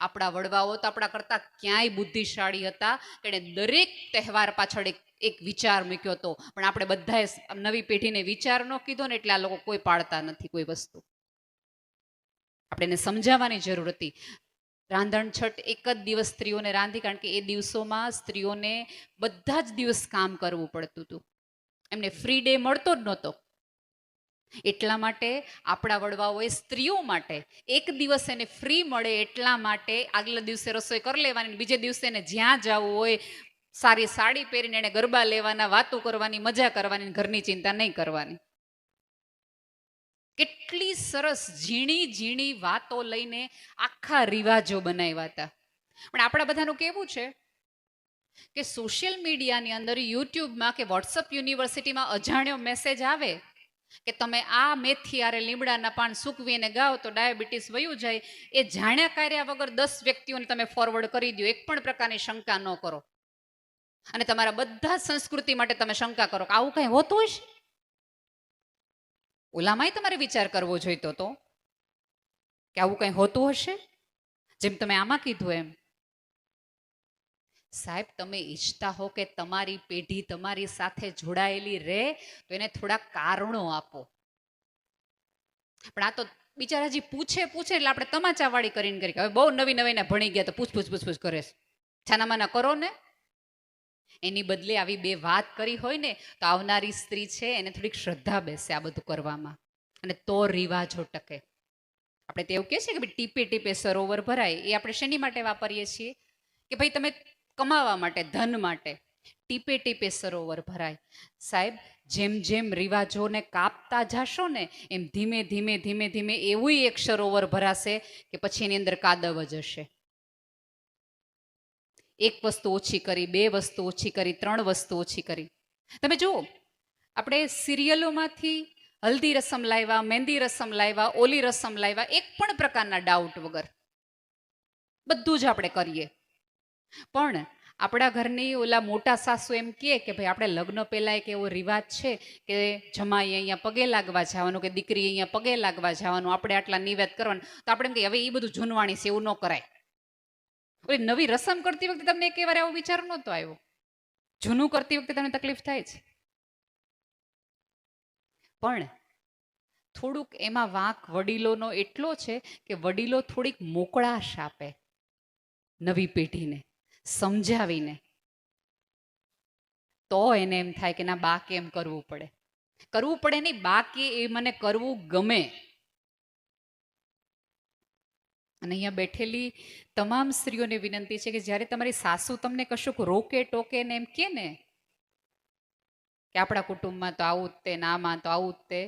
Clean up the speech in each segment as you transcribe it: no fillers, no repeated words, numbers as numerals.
આપણા વડવાઓ તો આપણા કરતાં ક્યાંય બુદ્ધિશાળી હતા, એણે દરેક તહેવાર પાછળ એક વિચાર મૂક્યો હતો. પણ આપણે બધાએ નવી પેઢીને વિચાર ન કીધો ને એટલે આ લોકો કોઈ પાળતા નથી કોઈ વસ્તુ. આપણે એને સમજાવવાની જરૂર હતી. રાંધણછટ એક જ દિવસ સ્ત્રીઓને રાંધી, કારણ કે એ દિવસોમાં સ્ત્રીઓને બધા જ દિવસ કામ કરવું પડતું હતું, એમને ફ્રી ડે મળતો જ નહોતો. એટલા માટે આપણા વડવાઓએ સ્ત્રીઓ માટે એક દિવસ એને ફ્રી મળે એટલા માટે આગલા દિવસે રસોઈ કરી લેવાની, બીજે દિવસે એને જ્યાં જવું હોય સારી સાડી પહેરીને એને ગરબા લેવાના, વાતો કરવાની, મજા કરવાની, ઘરની ચિંતા નહીં કરવાની. કેટલી સરસ ઝીણી ઝીણી વાતો લઈને આખા રિવાજો બનાવ્યા હતા. પણ આપણા બધાનું કેવું છે કે સોશિયલ મીડિયાની અંદર, યુટ્યુબમાં કે વોટ્સઅપ યુનિવર્સિટીમાં અજાણ્યો મેસેજ આવે કે તમે આ મેથી આરે લીમડાના પાન સૂકવીને ગાઓ તો ડાયાબિટીસ વયું જાય, એ જાણ્યા કાર્યા વગર 10 વ્યક્તિઓને તમે ફોરવર્ડ કરી દો, એક પણ પ્રકારની શંકા ન કરો, અને તમારા બધા સંસ્કૃતિ માટે તમે શંકા કરો કે આવું કંઈ હોતું હશે. ઓલામાંય તમારે વિચાર કરવો જોઈતો હતો કે આવું કંઈ હોતું હશે, જેમ તમે આમાં કીધું એમ. સાહેબ, તમે ઈચ્છતા હો કે તમારી પેઢી તમારી સાથે જોડાયેલી રહે તો એને થોડા કારણો આપો. પણ આ તો બિચારા હજી પૂછે એટલે આપણે તમાચાવાળી કરીને કરી, હવે બહુ નવી નવીને ભણી ગયા તો પૂછ કરે છે. છાનામાના કરો ને. એની બદલે આવી બે વાત કરી હોય ને તો આવનારી સ્ત્રી છે એને થોડીક શ્રદ્ધા બેસે આ બધું કરવામાં, અને તો રિવાજો ટકે. આપણે તો એવું કહે છે કે ભાઈ ટીપે ટીપે સરોવર ભરાય. એ આપણે શેની માટે વાપરીએ છીએ કે ભાઈ તમે કમાવા માટે, ધન માટે. ટીપે ટીપે સરોવર ભરાય. સાહેબ, જેમ જેમ રિવાજોને કાપતા જશો ને એમ ધીમે ધીમે ધીમે ધીમે એવું એક સરોવર ભરાશે કે પછી એની અંદર કાદવ જ હશે. એક વસ્તુ ઓછી કરી, 2 વસ્તુ ઓછી કરી, 3 વસ્તુ ઓછી કરી. તમે જુઓ, આપણે સિરિયલોમાંથી હલ્દી રસમ લાવ્યા, મહેંદી રસમ લાવ્યા, ઓલી રસમ લાવ્યા, એક પણ પ્રકારના ડાઉટ વગર બધું જ આપણે કરીએ. પણ આપણા ઘરની ઓલા મોટા સાસુ એમ કહે કે ભાઈ આપણે લગ્ન પહેલાં એક એવો રિવાજ છે કે જમાઈ અહીંયા પગે લાગવા જવાનું, કે દીકરી અહીંયા પગે લાગવા જવાનું, આપણે આટલા નિવેદ કરવાનું. તો આપણે એમ કહીએ હવે એ બધું જૂનવાણી છે, એવું ન કરાય. ઓલી નવી રસમ કરતી વખતે તમને એક વાર એવો વિચાર નહોતો આવ્યો? જૂનું કરતી વખતે તમને તકલીફ થાય છે, પણ થોડુંક એમાં વાંક વડીલોનો એટલો છે કે વડીલો થોડીક મોકળાશ આપે નવી પેઢીને સમજાવીને, તો એને એમ થાય કે ના બા કેમ કરવું પડે નહીં, બા કે એ મને કરવું ગમે. અને અહીંયા બેઠેલી તમામ સ્ત્રીઓને વિનંતી છે કે જ્યારે તમારી સાસુ તમને કશુંક રોકે ટોકે ને એમ કે ને કે આપણા કુટુંબમાં તો આવું જ તે, નામાં તો આવું જ તે,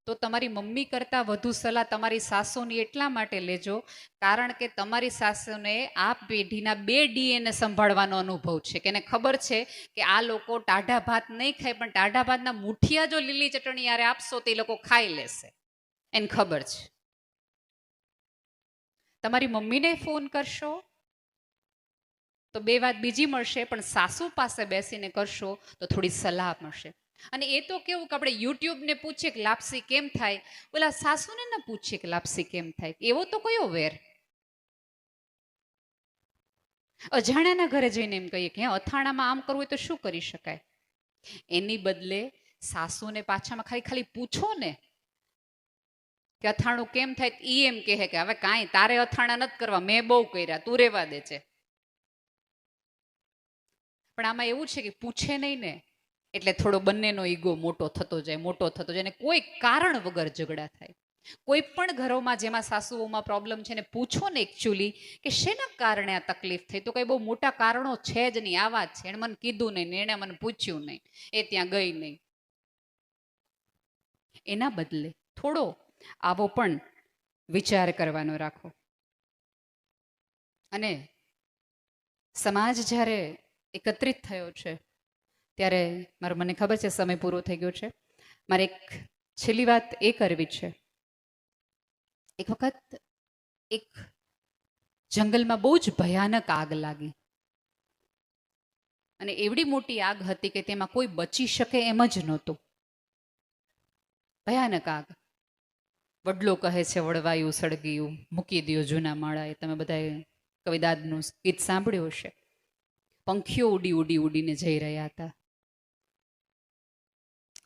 તો તમારી મમ્મી કરતાં વધુ સલાહ તમારી સાસુની એટલા માટે લેજો કારણ કે તમારી સાસુને આ પેઢીના 2 DNA સંભાળવાનો અનુભવ છે, કે એને ખબર છે કે આ લોકો ટાઢા ભાત નહીં ખાય, પણ ટાઢા ભાતના મુઠિયા જો લીલી ચટણી યારે આપશો તો એ લોકો ખાઈ લેશે, એને ખબર છે. તમારી મમ્મીને ફોન કરશો તો 2 વાત બીજી મળશે, પણ સાસુ પાસે બેસીને કરશો તો થોડી સલાહ મળશે. અને એ તો કેવું કે આપણે યુટ્યુબને પૂછીએ કે લાપસી કેમ થાય, બોલા સાસુને ન પૂછીએ કે લાપસી કેમ થાય, એવો તો કયો વેર? અજાણ્યાના ઘરે જઈને એમ કહીએ કે અથાણામાં આમ કરવું હોય તો શું કરી શકાય? એની બદલે સાસુને પાછામાં ખાલી પૂછો ને કે અથાણું કેમ થાય, ઈ એમ કહે કે હવે કાંઈ તારે અથાણા નથી કરવા, મેં બહુ કર્યા, તું રેવા દે છે. પણ આમાં એવું છે કે પૂછે નહીં ને એટલે થોડો બંનેનો ઈગો મોટો થતો જાય, અને કોઈ કારણ વગર ઝઘડા થાય. કોઈ પણ ઘરોમાં જેમાં સાસુઓમાં પ્રોબ્લેમ છે ને પૂછો ને એકચ્યુઅલી કે શેના કારણે આ તકલીફ થઈ, તો કંઈ બહુ મોટા કારણો છે જ નહીં, આવા જ છે, એણે મને કીધું નહીં ને એણે મને પૂછ્યું નહીં, એ ત્યાં ગઈ નહીં. એના બદલે થોડો આવો પણ વિચાર કરવાનો રાખો. અને સમાજ જ્યારે એકત્રિત થયો છે ત્યારે મને ખબર છે સમય પૂરો થઈ ગયો છે, મારે એક છેલ્લી વાત એ કરવી છે. એક વખત એક જંગલમાં બહુ જ ભયાનક આગ લાગી, અને એવડી મોટી આગ હતી કે તેમાં કોઈ બચી શકે એમ જ નહોતું. ભયાનક આગ. વડલો કહે છે વડવાયું સળગિયું, મૂકી દો જૂના માળા, એ તમે બધા કવિદાદનું ગીત સાંભળ્યું હશે. પંખીઓ ઉડી ઉડી ઉડીને જઈ રહ્યા હતા,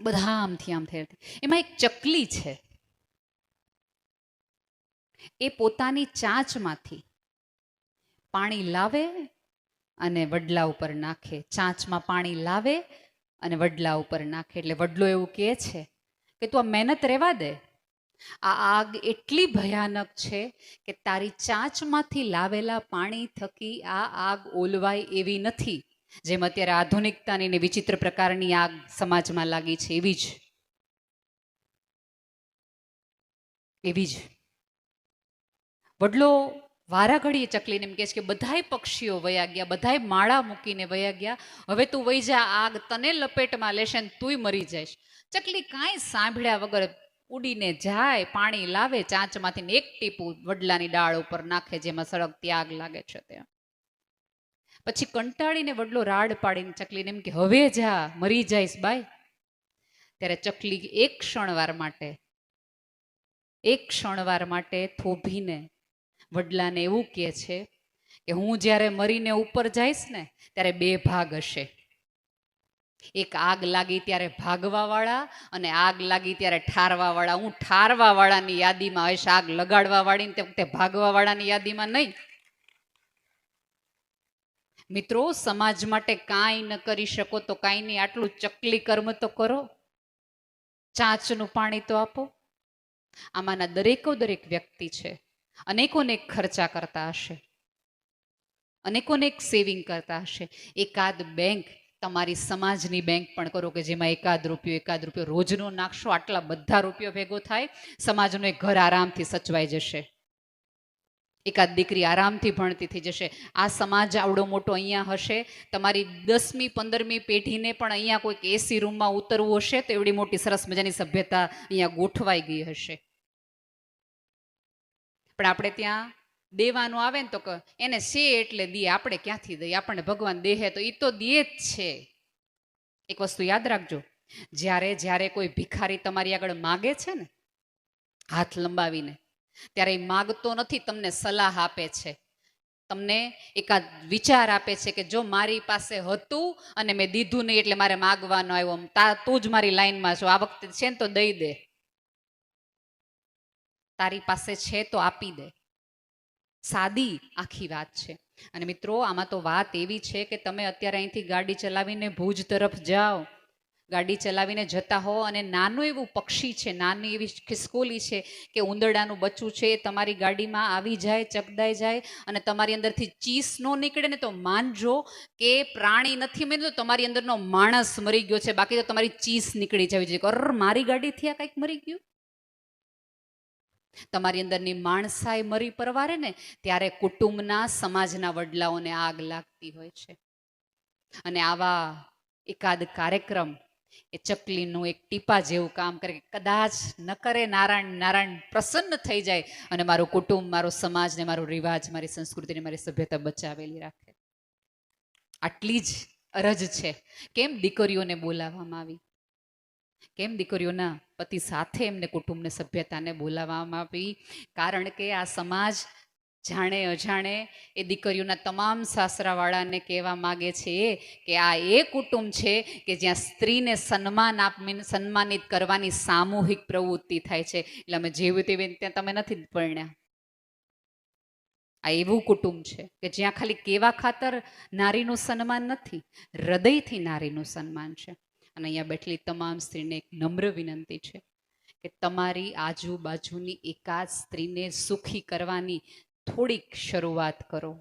બધા આમથી આમ થઈ હતી. એમાં એક ચકલી છે, એ પોતાની ચાંચમાંથી પાણી લાવે અને વડલા ઉપર નાખે. ચાંચમાં પાણી લાવે અને વડલા ઉપર નાખે. એટલે વડલો એવું કહે છે કે તું આ મહેનત રહેવા દે, આ આગ એટલી ભયાનક છે કે તારી ચાંચમાંથી લાવેલા પાણી થકી આ આગ ઓલવાય એવી નથી, જેમ અત્યારે આધુનિકતાની ને વિચિત્ર પ્રકારની આગ સમાજમાં લાગી છે એવી જ વડલો વારા ઘડીએ ચકલીને એમ કહે છે કે બધાય પક્ષીઓ વયા ગયા, બધાય માળા મૂકીને વયા ગયા, હવે તું વહી જા, આગ તને લપેટમાં લેશે ને તુંય મરી જઈશ. ચકલી કાંઈ સાંભળ્યા વગર ઉડીને જાય, પાણી લાવે ચાંચમાંથી, એક ટીપું વડલાની ડાળ ઉપર નાખે જેમાં સળગતી આગ લાગે છે ત્યાં. પછી કંટાળીને વડલો રાડ પાડીને ચકલીને એમ કે હવે જા, મરી જઈશ બાય. ત્યારે ચકલી એક ક્ષણવાર માટે થોભીને વડલાને એવું કહે છે કે હું જ્યારે મરીને ઉપર જઈશ ને ત્યારે બે ભાગ હશે, એક આગ લાગી ત્યારે ભાગવા વાળા અને આગ લાગી ત્યારે ઠારવા વાળા. હું ઠારવા વાળાની યાદીમાં હશ, આગ લગાડવા વાળી તે વખતે ભાગવા વાળાની યાદીમાં નહીં. મિત્રો, સમાજ માટે કાંઈ ન કરી શકો તો કાંઈ નહીં, આટલું ચકલી કર્મ તો કરો, ચાંચનું પાણી તો આપો. આમાંના દરેક વ્યક્તિ છે, અનેકોનેક ખર્ચા કરતા હશે, અનેકોનેક સેવિંગ કરતા હશે. એકાદ બેંક, તમારી સમાજની બેંક પણ કરો કે જેમાં એકાદ રૂપિયો રોજનો નાખશો, આટલા બધા રૂપિયો ભેગો થાય, સમાજનું એક ઘર આરામથી સચવાઈ જશે, એકાદ દીકરી આરામથી ભણતી થઈ જશે. આ સમાજ આવડો મોટો અહીંયા હશે, તમારી 10મી 15મી પેઢીને પણ અહીંયા કોઈક એસી રૂમમાં ઉતરવું હશે તો એવડી મોટી સરસ મજાની સભ્યતા અહીંયા ગોઠવાઈ ગઈ હશે. પણ આપણે ત્યાં દેવાનું આવે ને તો એને છે એટલે દે, આપણે ક્યાંથી દઈએ? આપણને ભગવાન દેહે તો એ તો દે જ છે. એક વસ્તુ યાદ રાખજો, જ્યારે કોઈ ભિખારી તમારી આગળ માગે છે ને હાથ લંબાવીને, ત્યારે એ માગતો નથી, તમને સલાહ આપે છે, તમને એકાદ વિચાર આપે છે કે જો મારી પાસે હતું અને મેં દીધું નહીં એટલે મારે માગવાનો આવ્યો, તું જ મારી લાઈનમાં છો, આ વખતે છે ને તો દઈ દે, તારી પાસે છે તો આપી દે. સાદી આખી વાત છે. અને મિત્રો, આમાં તો વાત એવી છે કે તમે અત્યારે અહીંથી ગાડી ચલાવીને ભુજ તરફ જાઓ, ગાડી ચલાવીને જતા હો અને નાનું એવું પક્ષી છે, નાની એવી ખિસકોલી છે કે ઉંદરડાનું બચ્ચું છે, એ તમારી ગાડીમાં આવી જાય, ચકદાઈ જાય અને તમારી અંદરથી ચીસ ન નીકળે ને તો માનજો કે પ્રાણી નથી મર્યું, તો તમારી અંદરનો માણસ મરી ગયો છે, બાકી તો તમારી ચીસ નીકળી જવી જોઈએ. અર, મારી ગાડીથી આ કંઈક મરી ગયું. તમારી અંદરની માણસાઈ મરી પરવારે ને ત્યારે કુટુંબના, સમાજના વડલાઓને આગ લાગતી હોય છે. અને આવા એકાદ કાર્યક્રમ એ ચકલીનું એક ટીપા જેવું કામ કરે, કદાચ ન કરે નારાયણ પ્રસન્ન થઈ જાય અને મારું કુટુંબ, મારો સમાજ ને મારો રિવાજ, મારી સંસ્કૃતિને મારી સભ્યતા બચાવેલી રાખે. આટલી જ અરજ છે. કેમ દીકરીઓને બોલાવવામાં આવી? કેમ દીકરીઓના પતિ સાથે એમને કુટુંબને, સભ્યતાને બોલાવવામાં આવી? કારણ કે આ સમાજ જાણે અજાણે એ દીકરીઓના તમામ સાસરાવાળાને કહેવા માગે છે કે આ એ કુટુંબ છે કે જ્યાં સ્ત્રીને સન્માનિત કરવાની સામૂહિક પ્રવૃત્તિ થાય છે. એટલે અમે જેવું તેવી ત્યાં તમે નથી પરણ્યા. આ એવું કુટુંબ છે કે જ્યાં ખાલી કેવા ખાતર નારીનું સન્માન નથી, હૃદયથી નારીનું સન્માન છે. અને અહીંયા બેઠેલી તમામ સ્ત્રીને એક નમ્ર વિનંતી છે કે તમારી આજુબાજુની એકાદ સ્ત્રીને સુખી કરવાની થોડીક શરૂઆત કરો,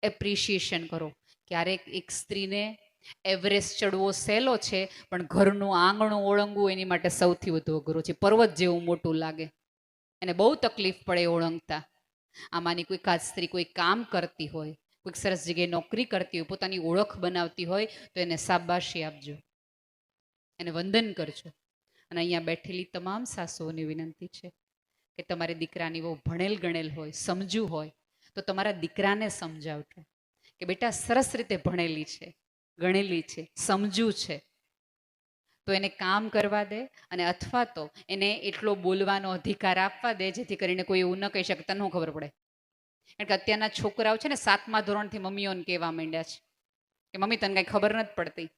એપ્રિશિએશન કરો. ક્યારેક એક સ્ત્રીને એવરેસ્ટ ચડવો સહેલો છે, પણ ઘરનું આંગણું ઓળંગવું એની માટે સૌથી વધુ અઘરું છે. પર્વત જેવું મોટું લાગે, એને બહુ તકલીફ પડે ઓળંગતા. આમાંની કોઈ એકાદ સ્ત્રી કોઈ કામ કરતી હોય, કોઈક સરસ જગ્યાએ નોકરી કરતી હોય, પોતાની ઓળખ બનાવતી હોય તો એને શાબાશી આપજો, એને વંદન કરજો. અને અહીંયા બેઠેલી તમામ સાસુઓની વિનંતી છે કે તમારી દીકરાની બહુ ભણેલ ગણેલ હોય, સમજુ હોય તો તમારા દીકરાને સમજાવજો કે બેટા સરસ રીતે ભણેલી છે, ગણેલી છે, સમજુ છે, તો એને કામ કરવા દે, અને અથવા તો એને એટલો બોલવાનો અધિકાર આપવા દે જેથી કરીને કોઈ એવું ન કહી શકે તને શું ખબર પડે, કારણ કે અત્યારના છોકરાઓ છે ને 7મા ધોરણથી મમ્મીઓને કહેવા માંડ્યા છે કે મમ્મી તને કાંઈ ખબર નથી પડતી,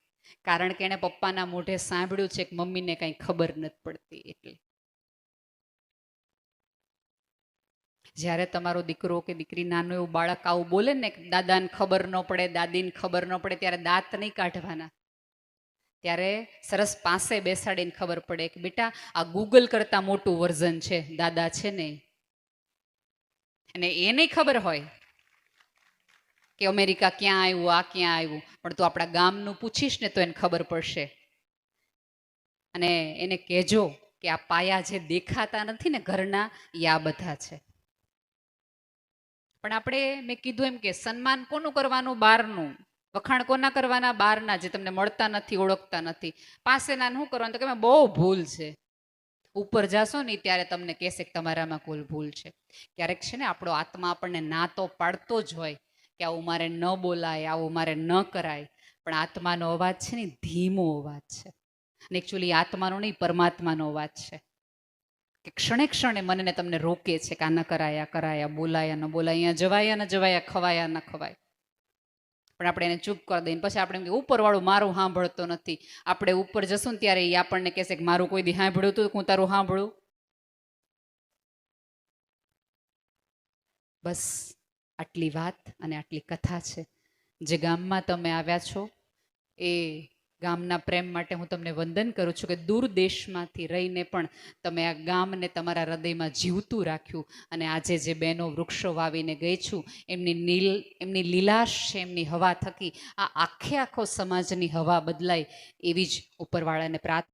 કારણ કે એને પપ્પાના મોઢે સાંભળ્યું છે કે મમ્મીને કાંઈ ખબર નથી પડતી. એટલે જ્યારે તમારો દીકરો કે દીકરી નાનું એવું બાળક આવું બોલે ને દાદાને ખબર ન પડે, દાદીને ખબર ન પડે, ત્યારે દાંત નહીં કાઢવાના. ત્યારે સરસ પાસે બેસાડીને ખબર પડે કે બેટા આ ગૂગલ કરતા મોટું વર્ઝન છે દાદા છે ને. અને એ નહીં ખબર હોય કે અમેરિકા ક્યાં આવ્યું, આ ક્યાં આવ્યું, પણ તું આપણા ગામનું પૂછીશ ને તો એને ખબર પડશે. અને એને કહેજો કે આ પાયા જે દેખાતા નથી ને ઘરના, એ આ બધા છે. પણ આપણે મેં કીધું એમ કે સન્માન કોનું કરવાનું? બહારનું. વખાણ કોના કરવાના? બહારના, જે તમને મળતા નથી, ઓળખતા નથી. પાસેના શું કરવાનું? તો કે બહુ ભૂલ છે. ઉપર જાશો ને ત્યારે તમને કહેશે કે તમારામાં કોઈ ભૂલ છે. ક્યારેક છે ને આપણો આત્મા આપણને ના તો પાડતો જ હોય કે આવું મારે ન બોલાય, આવું મારે ન કરાય, પણ આત્માનો અવાજ છે ને ધીમો અવાજ છે. અને એકચ્યુઅલી આત્માનો નહીં, પરમાત્માનો અવાજ છે કે ક્ષણે ક્ષણે મને તમને રોકે છે કે આ ન કરાયા, કરાયા, બોલાયા ન બોલાય, અહીંયા જવાયા ન જવાયા, ખવાયા ન ખવાય. પણ આપણે એને ચૂપ કરી દઈએ. પછી આપણે એમ કે ઉપરવાળું મારું સાંભળતો નથી. આપણે ઉપર જશું ને ત્યારે એ આપણને કહેશે કે મારું કોઈ દી સાંભળ્યું હતું, હું તારું સાંભળું. બસ આટલી વાત અને આટલી કથા છે. જે ગામમાં તમે આવ્યા છો એ ગામના પ્રેમ માટે હું તમને વંદન કરું છું કે દૂર દેશમાંથી રહીને પણ તમે આ ગામને તમારા હૃદયમાં જીવતું રાખ્યું. અને આજે જે બહેનો વૃક્ષો વાવીને ગઈ છું, એમની લીલાશ છે, એમની હવા થકી આ આખો સમાજની હવા બદલાય, એવી જ ઉપરવાળાને પ્રાર્થના.